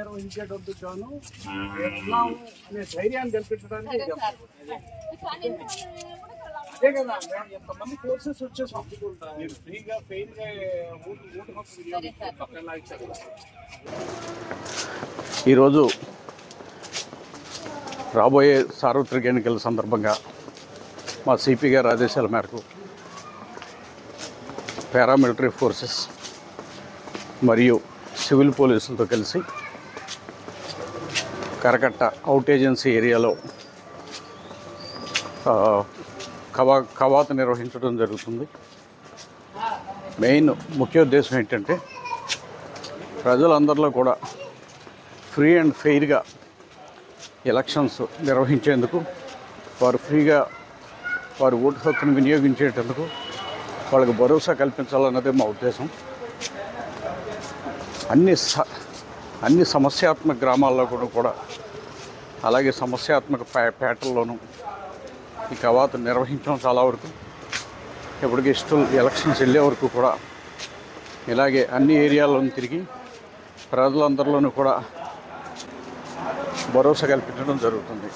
నిర్వహించేటందుకు గాను ఉన్నాము అనే ధైర్యాన్ని కల్పించడానికి అదే కదా ఎంతమంది కోర్సెస్ వచ్చేసాం మీరు ఫ్రీగా ఫెయిల్గా ఓటు హక్కు ఈరోజు రాబోయే సార్వత్రిక ఎన్నికల సందర్భంగా మా సిపి గారి ఆదేశాల మేరకు పారామిలిటరీ ఫోర్సెస్ మరియు సివిల్ పోలీసులతో కలిసి కరకట్ట అవుట్ ఏజెన్సీ ఏరియాలో కవాతు నిర్వహించడం జరుగుతుంది. మెయిన్ ముఖ్య ఉద్దేశం ఏంటంటే ప్రజలందరిలో కూడా ఫ్రీ అండ్ ఫెయిర్గా ఎలక్షన్స్ నిర్వహించేందుకు వారు ఫ్రీగా వారి ఓటు హక్కును వినియోగించేటందుకు వాళ్ళకి భరోసా కల్పించాలన్నదే మా ఉద్దేశం. అన్ని సమస్యాత్మక గ్రామాల్లో కూడా అలాగే సమస్యాత్మక పేటల్లోనూ ఈ కవాతు నిర్వహించడం చాలా వరకు ఇప్పటికీ ఎలక్షన్స్ వెళ్ళే వరకు కూడా ఇలాగే అన్ని ఏరియాల్లోనూ తిరిగి ప్రజలందరిలోనూ కూడా భరోసా కల్పించడం జరుగుతుంది.